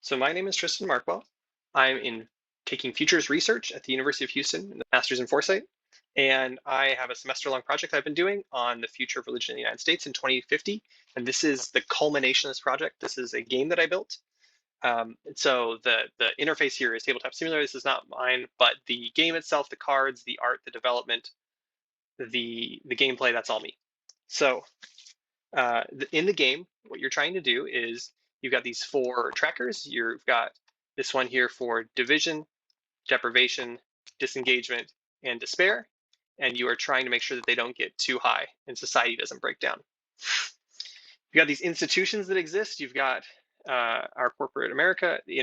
So my name is Tristan Markwell. I'm in taking futures research at the University of Houston, in the Master's in Foresight. And I have a semester-long project I've been doing on the future of religion in the United States in 2050. And this is the culmination of this project. This is a game that I built. So the interface here is Tabletop Simulator. This is not mine, but the game itself, the cards, the art, the development, the gameplay, that's all me. So in the game, what you're trying to do is you've got these four trackers. You've got this one here for division, deprivation, disengagement, and despair. And you are trying to make sure that they don't get too high and society doesn't break down. You've got these institutions that exist. You've got our corporate America, an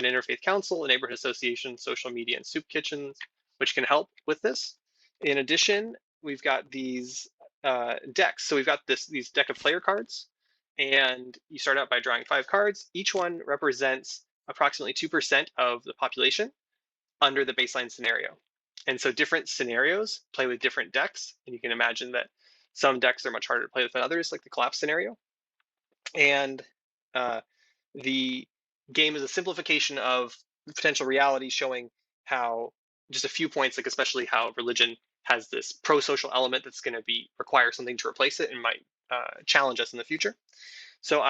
interfaith council, a neighborhood association, social media, and soup kitchens, which can help with this. In addition, we've got these decks. So we've got these deck of player cards, and you start out by drawing 5 cards. Each one represents approximately 2% of the population under the baseline scenario. And so different scenarios play with different decks, and you can imagine that some decks are much harder to play with than others, like the collapse scenario. And the game is a simplification of potential reality, showing how just a few points, like especially how religion has this pro-social element that's going to require something to replace it and might challenge us in the future. So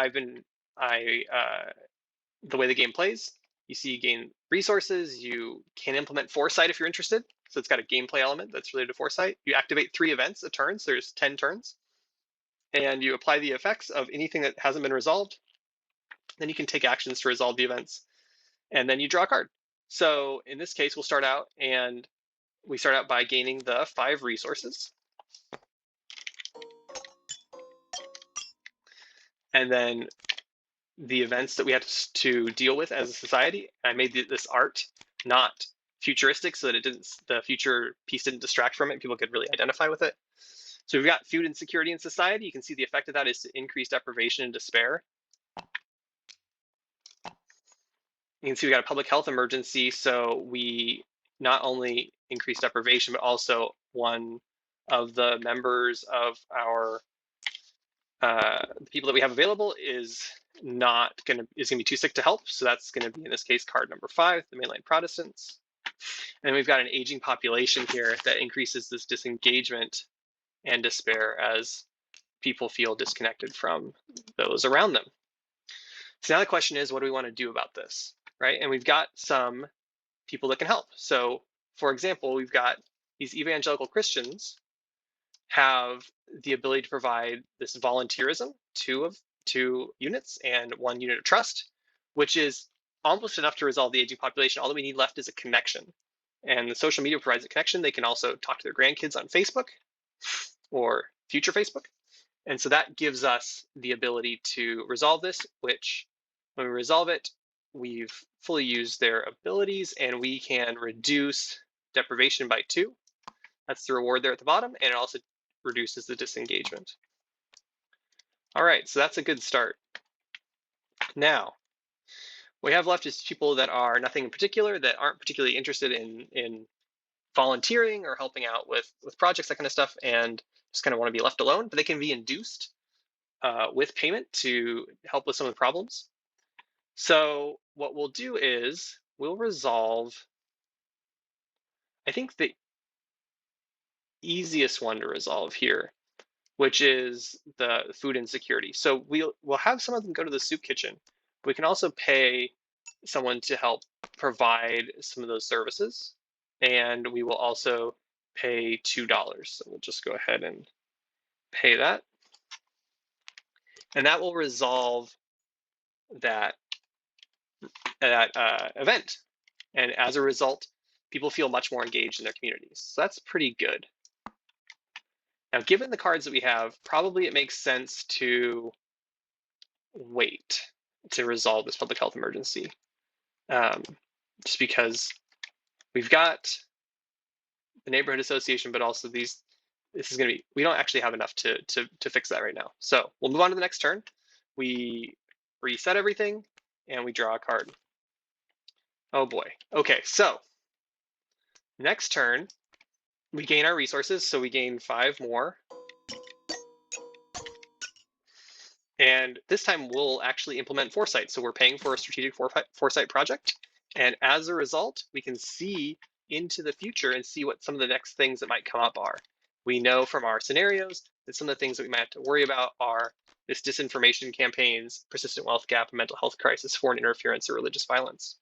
the way the game plays, you see you gain resources, you can implement foresight if you're interested. So it's got a gameplay element that's related to foresight. You activate 3 events a turn, so there's 10 turns. And you apply the effects of anything that hasn't been resolved. Then you can take actions to resolve the events. And then you draw a card. So in this case, we'll start out by gaining the 5 resources. And then the events that we have to deal with as a society. I made this art not futuristic so that the future piece didn't distract from it. People could really identify with it. So we've got food insecurity in society. You can see the effect of that is to increase deprivation and despair. You can see we got a public health emergency. So we not only increase deprivation, but also one of the members of our the people that we have available is going to be too sick to help. So that's going to be, in this case, card number 5, the mainline Protestants. And we've got an aging population here that increases this disengagement and despair as people feel disconnected from those around them. So now the question is, what do we want to do about this, right? And we've got some people that can help. So, for example, we've got these evangelical Christians have the ability to provide this volunteerism, 2 units and 1 unit of trust, which is almost enough to resolve the aging population. All that we need left is a connection. And the social media provides a connection. They can also talk to their grandkids on Facebook or future Facebook. And so that gives us the ability to resolve this, which when we resolve it, we've fully used their abilities and we can reduce deprivation by 2. That's the reward there at the bottom. And it also reduces the disengagement. All right, so that's a good start. Now, what we have left is people that are nothing in particular, that aren't particularly interested in volunteering or helping out with projects, that kind of stuff, and just kind of want to be left alone, but they can be induced with payment to help with some of the problems. So what we'll do is we'll resolve, I think, the easiest one to resolve here, which is the food insecurity. So we'll have some of them go to the soup kitchen. We can also pay someone to help provide some of those services. And we will also pay $2. So we'll just go ahead and pay that. And that will resolve that event. And as a result, people feel much more engaged in their communities. So that's pretty good. Now, given the cards that we have, probably it makes sense to wait to resolve this public health emergency. Just because we've got the neighborhood association, but also this is going to be, we don't actually have enough to fix that right now. So we'll move on to the next turn. We reset everything and we draw a card. Oh boy. Okay, so next turn, we gain our resources. So we gain 5 more. And this time we'll actually implement foresight. So we're paying for a strategic foresight project. And as a result, we can see into the future and see what some of the next things that might come up are. We know from our scenarios that some of the things that we might have to worry about are this disinformation campaigns, persistent wealth gap, mental health crisis, foreign interference, or religious violence.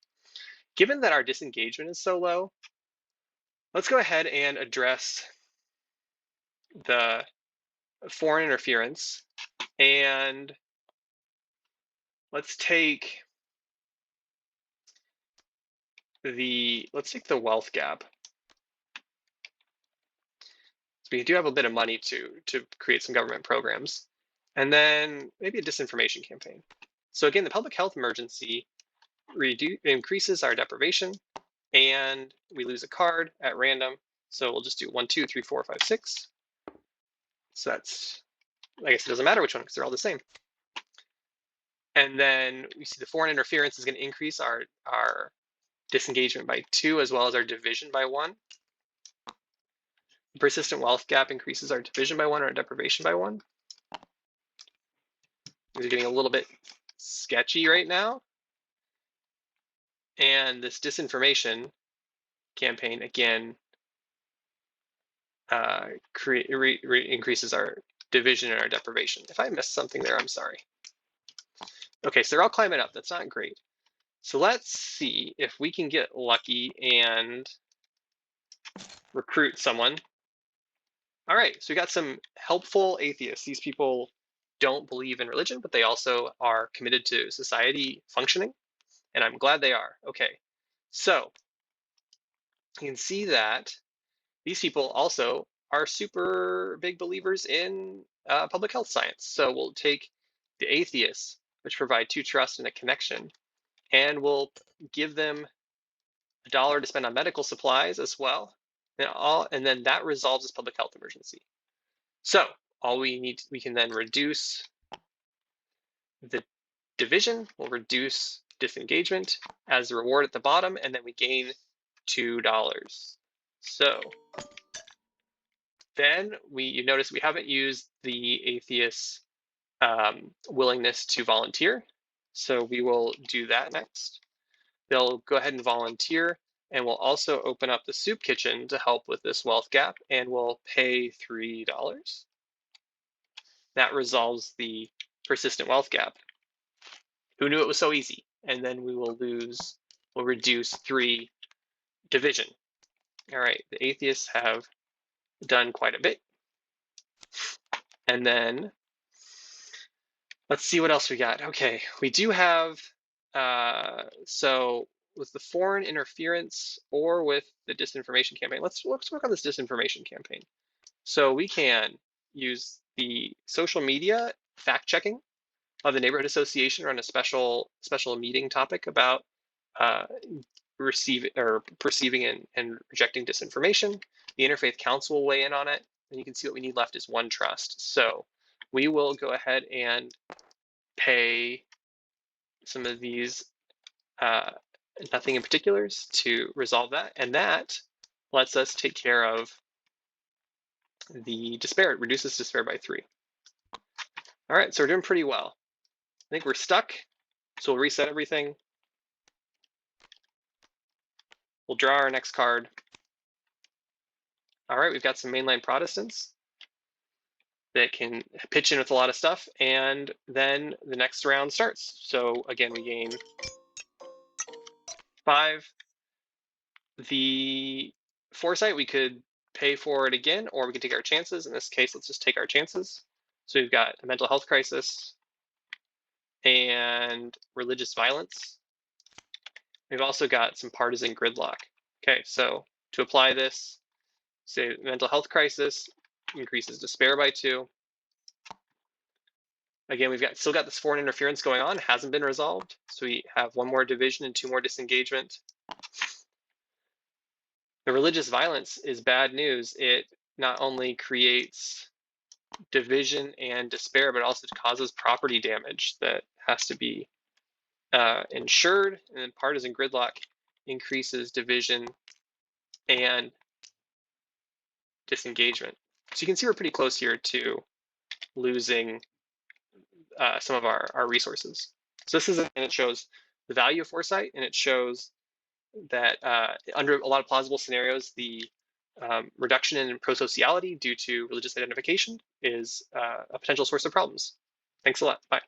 Given that our disengagement is so low, let's go ahead and address the foreign interference, and let's take the wealth gap. So we do have a bit of money to create some government programs, and then maybe a disinformation campaign. So again, the public health emergency increases our deprivation, and we lose a card at random. So we'll just do 1, 2, 3, 4, 5, 6. So that's, I guess it doesn't matter which one because they're all the same. And then we see the foreign interference is going to increase our disengagement by 2 as well as our division by 1. The persistent wealth gap increases our division by 1 or our deprivation by 1. These are getting a little bit sketchy right now. And this disinformation campaign again increases our division and our deprivation. If I missed something there, I'm sorry. Okay, so they're all climbing up. That's not great. So let's see if we can get lucky and recruit someone. All right, so we got some helpful atheists. These people don't believe in religion, but they also are committed to society functioning, and I'm glad they are. Okay, so you can see that these people also are super big believers in public health science. So we'll take the atheists, which provide 2 trust and a connection, and we'll give them $1 to spend on medical supplies as well. And then that resolves this public health emergency. So we can then reduce the division, we'll reduce disengagement as a reward at the bottom, and then we gain $2. So then you notice we haven't used the atheist's willingness to volunteer. So we will do that next. They'll go ahead and volunteer, and we'll also open up the soup kitchen to help with this wealth gap, and we'll pay $3. That resolves the persistent wealth gap. Who knew it was so easy? And then we'll reduce 3 division. All right, the atheists have done quite a bit. And then let's see what else we got. Okay, we do have, so with the foreign interference or with the disinformation campaign, let's work on this disinformation campaign. So we can use the social media fact checking of the neighborhood association run a special meeting topic about perceiving and rejecting disinformation. The Interfaith Council will weigh in on it, and you can see what we need left is 1 trust. So we will go ahead and pay some of these nothing in particulars to resolve that, and that lets us take care of the despair. It reduces despair by 3. All right, so we're doing pretty well. I think we're stuck, so we'll reset everything. We'll draw our next card. All right, we've got some mainline Protestants that can pitch in with a lot of stuff, and then the next round starts. So again, we gain 5. The foresight, we could pay for it again, or we can take our chances. In this case, let's just take our chances. So we've got a mental health crisis and religious violence. We've also got some partisan gridlock. Okay, so to apply this, say mental health crisis increases despair by 2. Again, we've still got this foreign interference going on, hasn't been resolved. So we have 1 more division and 2 more disengagement. The religious violence is bad news. It not only creates division and despair, but also causes property damage that has to be insured. And then partisan gridlock increases division and disengagement. So you can see we're pretty close here to losing some of our resources. So this is, and it shows the value of foresight, and it shows that under a lot of plausible scenarios, the reduction in prosociality due to religious identification is a potential source of problems. Thanks a lot. Bye.